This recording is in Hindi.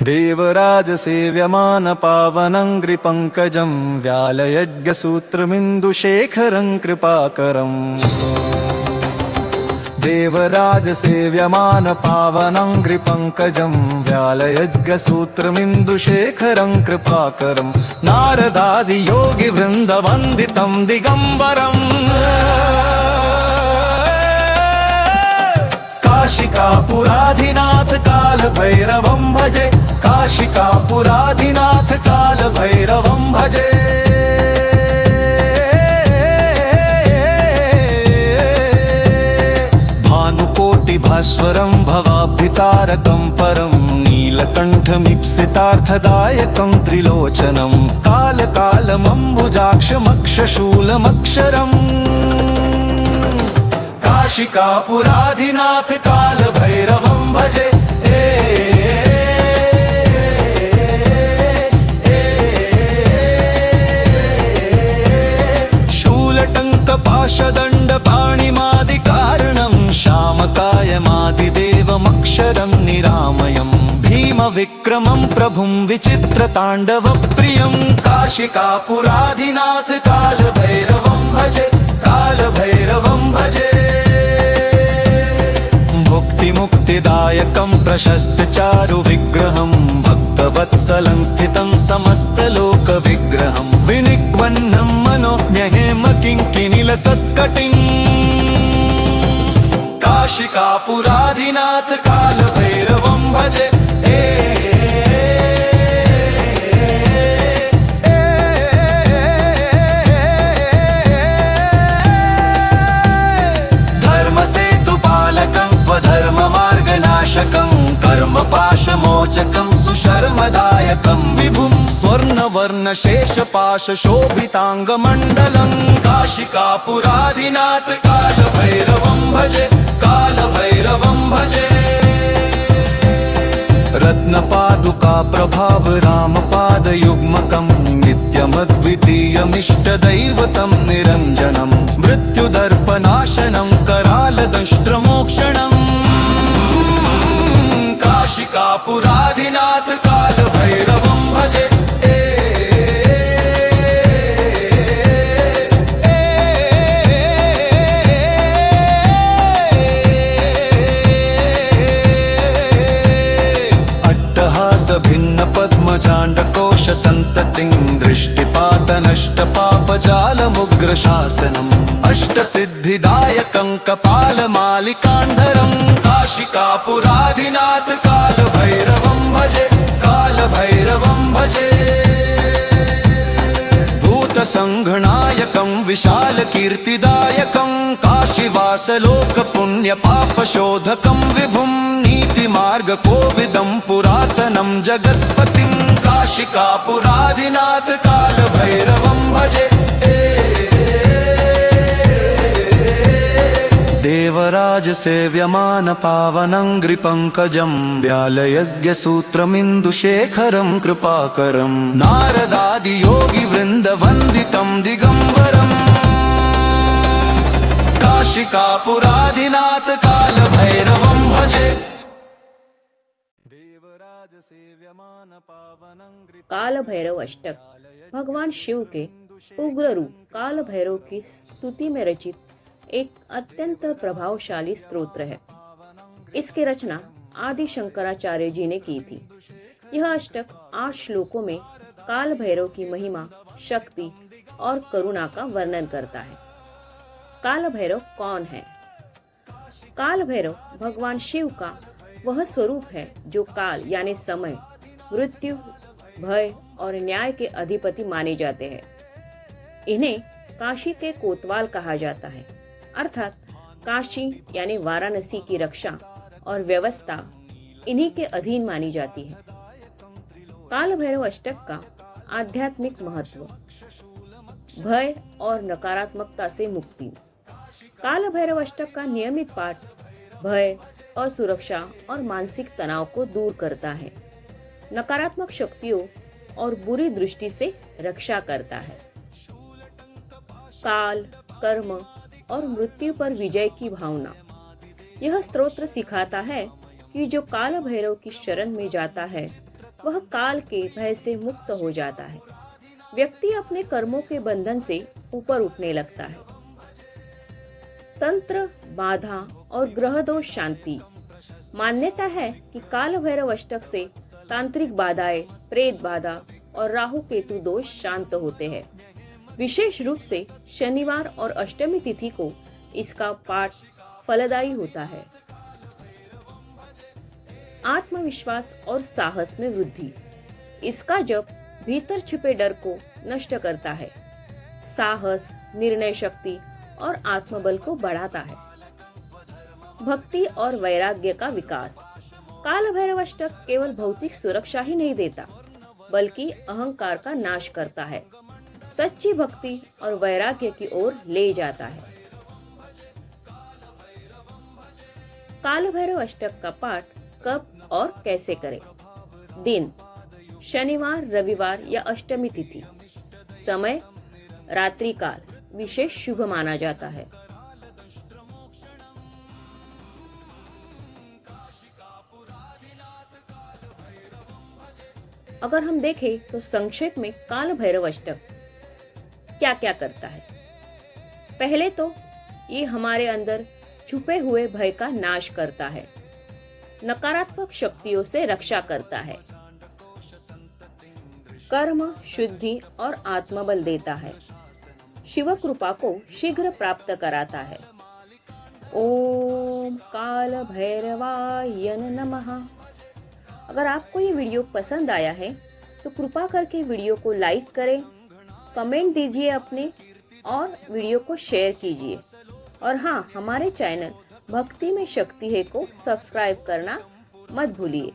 देवराज सेव्यमान पावनङ्घ्रिपङ्कजं व्यालयज्ञसूत्रमिन्दुशेखरं कृपाकरम् देवराज सेव्यमान पावनङ्घ्रिपङ्कजं व्यालयज्ञसूत्रमिन्दुशेखरं कृपाकरं नारदादियोगिवृन्दवन्दितं दिगम्बरम् काशिकापुराधिनाथ कालभैरवं भजे काशिकापुराधिनाथ कालभैरवं भजे भानुकोटिभास्वरं भवाब्धितारकं परं नीलकण्ठमीप्सितार्थदायकं त्रिलोचनं कालकालमम्बुजाक्षमक्षशूलमक्षरम् काशिकापुराधिनाथ कालभैरवं भजे शूलटङ्कपाशदण्डपाणिमादिकारणं श्यामकायमादिदेवमक्षरं निरामयं भीमविक्रमं प्रभुं विचित्रताण्डवप्रियं काशिकापुराधिनाथ कालभैरवं भजे कालभैरवं भजे मुक्तिदायकं प्रशस्तचारुविग्रहं भक्तवत्सलं स्थितं समस्तलोकविग्रहं विनिग्वन्नं मनोज्ञहेमकिङ्किनिलसत्कटिं काशिकापुराधिनाथ कालभैरवं भजे धर्ममार्गनाशकं कर्मपाशमोचकं सुशर्मदायकं विभुं स्वर्णवर्णशेषपाशशोभिताङ्गमण्डलं काशिकापुराधिनाथ कालभैरवं भजे कालभैरवं भजे रत्नपादुका प्रभाव रामपादयुग्मकं नित्यमद्वितीयमिष्टदैवतं निरञ्जनं मृत्युदर्पनाशनं करालदंष्ट्रमोक्षणम् काशिकापुराधिनाथ कालभैरवं भजे अट्टहासभिन्नपद्मजाण्डकोशसन्ततिं दृष्टिपातनष्टपापजालमुग्रशासनम् अष्टसिद्धिदायकं कपालमालिकान्धरं काशिकापुराधिनाथ कालभैरवं भजे कालभैरवं भजे भूतसङ्घनायकं विशालकीर्तिदायकं काशीवासलोकपुण्यपापशोधकं विभुं नीतिमार्गकोविदं पुरातनं जगत्पतिं काशिकापुराधिनाथ कालभैरवं भजे देवराज सेव्यमान पावनङ्घ्रिपङ्कजं व्यालयज्ञसूत्रमिन्दुशेखरं कृपाकरं नारदादियोगिवृन्दवन्दितं दिगम्बरम् काशिकापुराधिनाथ कालभैरवं भजे देवराज सेव्यमान पावनङ्घ्रि काल भैरव अष्टक भगवान शिव के उग्र रूप काल भैरव की स्तुति में रचित एक अत्यंत प्रभावशाली स्तोत्र है। इसकी रचना आदि शंकराचार्य जी ने की थी। यह अष्टक 8 श्लोकों में काल भैरव की महिमा, शक्ति और करुणा का वर्णन करता है। काल भैरव कौन है? काल भैरव भगवान शिव का वह स्वरूप है जो काल यानी समय, मृत्यु, भय और न्याय के अधिपति माने जाते हैं। इन्हें काशी के कोतवाल कहा जाता है, अर्थात काशी यानी वाराणसी की रक्षा और व्यवस्था इन्हीं के अधीन मानी जाती है। काल भैरव अष्टक का आध्यात्मिक महत्व, भय और नकारात्मकता से मुक्ति। काल भैरव अष्टक का नियमित पाठ भय, असुरक्षा और मानसिक तनाव को दूर करता है, नकारात्मक शक्तियों और बुरी दृष्टि से रक्षा करता है। काल, कर्म और मृत्यु पर विजय की भावना। यह स्तोत्र सिखाता है कि जो काल भैरव की शरण में जाता है वह काल के भय से मुक्त हो जाता है। व्यक्ति अपने कर्मों के बंधन से ऊपर उठने लगता है। तंत्र, बाधा और ग्रह दोष शांति। मान्यता है कि काल भैरव अष्टक से तांत्रिक बाधाएं, प्रेत बाधा और राहु केतु दोष शांत होते हैं। विशेष रूप से शनिवार और अष्टमी तिथि को इसका पाठ फलदायी होता है। आत्मविश्वास और साहस में वृद्धि। इसका जप भीतर छिपे डर को नष्ट करता है, साहस, निर्णय शक्ति और आत्मबल को बढ़ाता है। भक्ति और वैराग्य का विकास। काल भैरव अष्टक केवल भौतिक सुरक्षा ही नहीं देता, बल्कि अहंकार का नाश करता है, सच्ची भक्ति और वैराग्य की ओर ले जाता है। काल भैरव अष्टक का पाठ कब और कैसे करें? दिन: शनिवार, रविवार या अष्टमी तिथि। समय: रात्रि काल विशेष शुभ माना जाता है। अगर हम देखें तो संक्षेप में काल भैरव अष्टक क्या क्या करता है। पहले तो ये हमारे अंदर छुपे हुए भय का नाश करता है, नकारात्मक शक्तियों से रक्षा करता है, कर्म शुद्धि और आत्मबल देता है, शिव कृपा को शीघ्र प्राप्त कराता है। ओम काल भैरवाय नमः। अगर आपको ये वीडियो पसंद आया है तो कृपा करके वीडियो को लाइक करें, कमेंट दीजिए अपने और वीडियो को शेयर कीजिए। और हाँ, हमारे चैनल भक्ति में शक्ति है को सब्सक्राइब करना मत भूलिए।